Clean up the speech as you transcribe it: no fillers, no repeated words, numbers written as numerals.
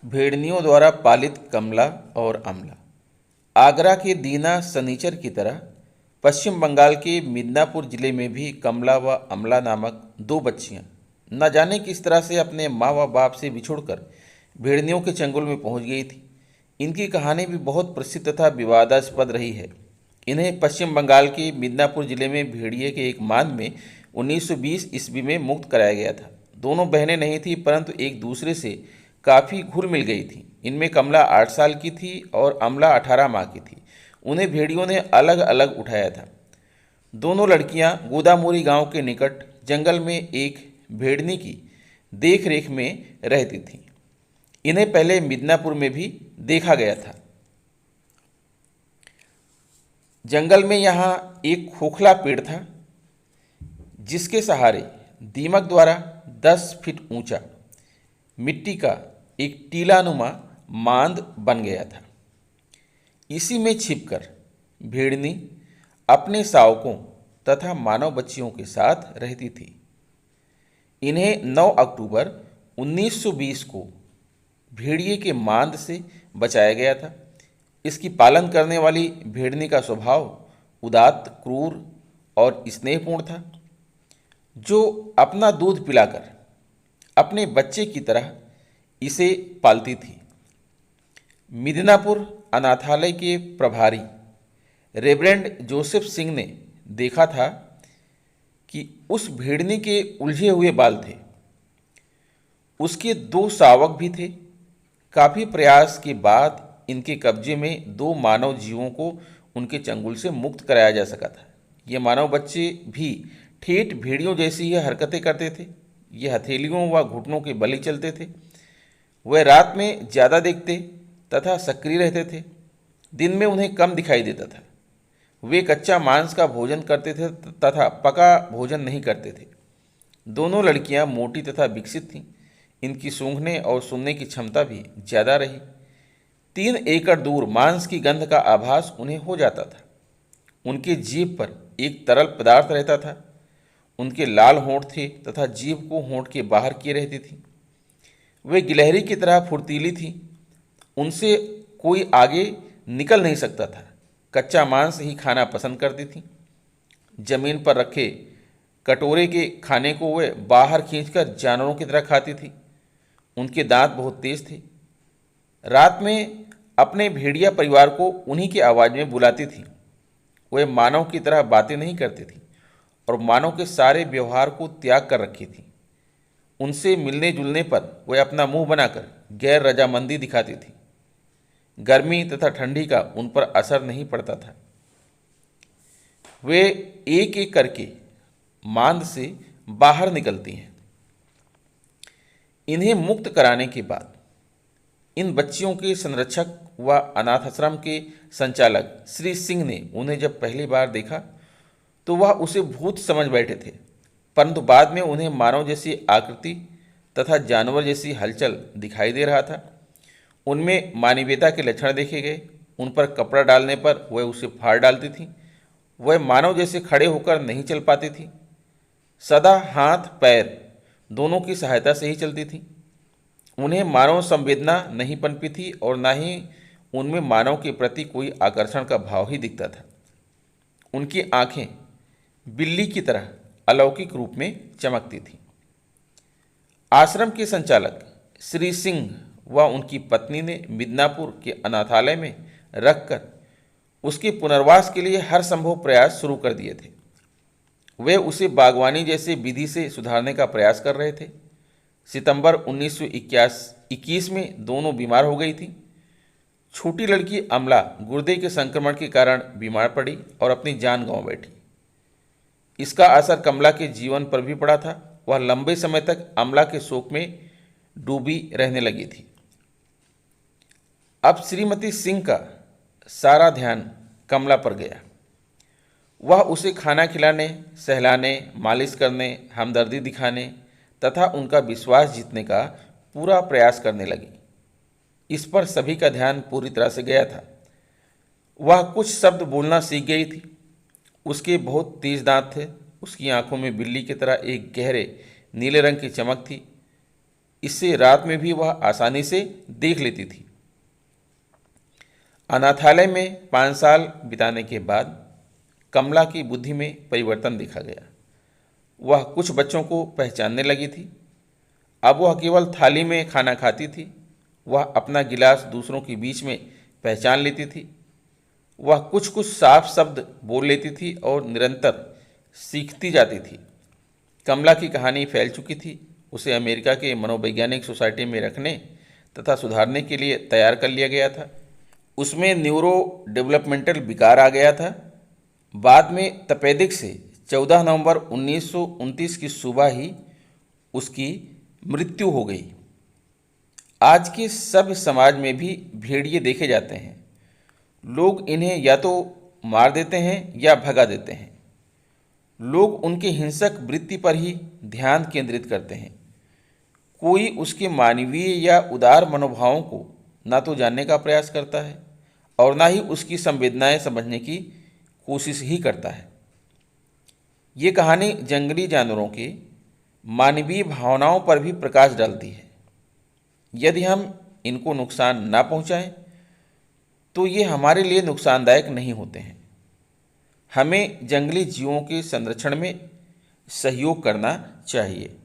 भेड़ियों द्वारा पालित कमला और अमला। आगरा के दीना सनीचर की तरह पश्चिम बंगाल के मिदनापुर जिले में भी कमला व अमला नामक दो बच्चियां न जाने किस तरह से अपने माँ व बाप से बिछुड़कर भेड़ियों के चंगुल में पहुंच गई थी। इनकी कहानी भी बहुत प्रसिद्ध तथा विवादास्पद रही है। इन्हें पश्चिम बंगाल के मिदनापुर जिले में भेड़िए के एक मांद में 1920 ईस्वी में मुक्त कराया गया था। दोनों बहनें नहीं थी परंतु एक दूसरे से काफ़ी घुल मिल गई थी। इनमें कमला 8 साल की थी और अमला 18 माह की थी। उन्हें भेड़ियों ने अलग अलग उठाया था। दोनों लड़कियां गोदामुरी गांव के निकट जंगल में एक भेड़नी की देख रेख में रहती थीं। इन्हें पहले मिदनापुर में भी देखा गया था। जंगल में यहाँ एक खोखला पेड़ था जिसके सहारे दीमक द्वारा 10 फीट ऊंचा मिट्टी का एक टीलानुमा मांद बन गया था। इसी में छिपकर भेड़नी अपने शावकों तथा मानव बच्चियों के साथ रहती थी। इन्हें 9 अक्टूबर 1920 को भेड़िए के मांद से बचाया गया था। इसकी पालन करने वाली भेड़नी का स्वभाव उदात्त, क्रूर और स्नेहपूर्ण था, जो अपना दूध पिलाकर अपने बच्चे की तरह इसे पालती थी। मिदनापुर अनाथालय के प्रभारी रेवरेंड जोसेफ सिंह ने देखा था कि उस भेड़नी के उलझे हुए बाल थे। उसके 2 शावक भी थे। काफ़ी प्रयास के बाद इनके कब्जे में 2 मानव जीवों को उनके चंगुल से मुक्त कराया जा सका था। ये मानव बच्चे भी ठेठ भेड़ियों जैसी ही हरकतें करते थे। ये हथेलियों व घुटनों के बल चलते थे। वह रात में ज़्यादा देखते तथा सक्रिय रहते थे। दिन में उन्हें कम दिखाई देता था। वे कच्चा मांस का भोजन करते थे तथा पका भोजन नहीं करते थे। दोनों लड़कियां मोटी तथा विकसित थीं। इनकी सूंघने और सुनने की क्षमता भी ज़्यादा रही। 3 एकड़ दूर मांस की गंध का आभास उन्हें हो जाता था। उनके जीभ पर एक तरल पदार्थ रहता था। उनके लाल होंठ थे तथा जीभ को होंठ के बाहर किए रहती थी। वे गिलहरी की तरह फुर्तीली थी। उनसे कोई आगे निकल नहीं सकता था। कच्चा मांस ही खाना पसंद करती थी। जमीन पर रखे कटोरे के खाने को वे बाहर खींचकर जानवरों की तरह खाती थी। उनके दांत बहुत तेज थे। रात में अपने भेड़िया परिवार को उन्हीं की आवाज़ में बुलाती थी। वे मानव की तरह बातें नहीं करती थी और मानव के सारे व्यवहार को त्याग कर रखी थी। उनसे मिलने जुलने पर वे अपना मुंह बनाकर गैर रजामंदी दिखाती थी। गर्मी तथा ठंडी का उन पर असर नहीं पड़ता था। वे एक एक करके मांद से बाहर निकलती हैं। इन्हें मुक्त कराने के बाद इन बच्चियों के संरक्षक व अनाथाश्रम के संचालक श्री सिंह ने उन्हें जब पहली बार देखा तो वह उसे भूत समझ बैठे थे, परंतु बाद में उन्हें मानव जैसी आकृति तथा जानवर जैसी हलचल दिखाई दे रहा था। उनमें मानवीयता के लक्षण देखे गए। उन पर कपड़ा डालने पर वह उसे फाड़ डालती थी। वह मानव जैसे खड़े होकर नहीं चल पाती थी। सदा हाथ पैर दोनों की सहायता से ही चलती थी। उन्हें मानव संवेदना नहीं पनपी थी और न ही उनमें मानव के प्रति कोई आकर्षण का भाव ही दिखता था। उनकी आंखें बिल्ली की तरह अलौकिक रूप में चमकती थीं। आश्रम के संचालक श्री सिंह व उनकी पत्नी ने मिदनापुर के अनाथालय में रखकर उसके पुनर्वास के लिए हर संभव प्रयास शुरू कर दिए थे। वे उसे बागवानी जैसे विधि से सुधारने का प्रयास कर रहे थे। सितंबर 1921 में दोनों बीमार हो गई थी। छोटी लड़की अमला गुर्दे के संक्रमण के कारण बीमार पड़ी और अपनी जान गंवा बैठी। इसका असर कमला के जीवन पर भी पड़ा था। वह लंबे समय तक अमला के शोक में डूबी रहने लगी थी। अब श्रीमती सिंह का सारा ध्यान कमला पर गया। वह उसे खाना खिलाने, सहलाने, मालिश करने, हमदर्दी दिखाने तथा उनका विश्वास जीतने का पूरा प्रयास करने लगी। इस पर सभी का ध्यान पूरी तरह से गया था। वह कुछ शब्द बोलना सीख गई थी। उसके बहुत तेज दांत थे। उसकी आंखों में बिल्ली की तरह एक गहरे नीले रंग की चमक थी। इससे रात में भी वह आसानी से देख लेती थी। अनाथालय में 5 साल बिताने के बाद कमला की बुद्धि में परिवर्तन देखा गया। वह कुछ बच्चों को पहचानने लगी थी। अब वह केवल थाली में खाना खाती थी। वह अपना गिलास दूसरों के बीच में पहचान लेती थी। वह कुछ कुछ साफ शब्द बोल लेती थी और निरंतर सीखती जाती थी। कमला की कहानी फैल चुकी थी। उसे अमेरिका के मनोवैज्ञानिक सोसाइटी में रखने तथा सुधारने के लिए तैयार कर लिया गया था। उसमें न्यूरो डेवलपमेंटल विकार आ गया था। बाद में तपेदिक से 14 नवंबर 1929 की सुबह ही उसकी मृत्यु हो गई। आज के सभ्य समाज में भी भेड़िए देखे जाते हैं। लोग इन्हें या तो मार देते हैं या भगा देते हैं। लोग उनके हिंसक वृत्ति पर ही ध्यान केंद्रित करते हैं। कोई उसके मानवीय या उदार मनोभावों को ना तो जानने का प्रयास करता है और ना ही उसकी संवेदनाएं समझने की कोशिश ही करता है। ये कहानी जंगली जानवरों के मानवीय भावनाओं पर भी प्रकाश डालती है। यदि हम इनको नुकसान ना पहुंचाएं तो ये हमारे लिए नुकसानदायक नहीं होते हैं। हमें जंगली जीवों के संरक्षण में सहयोग करना चाहिए।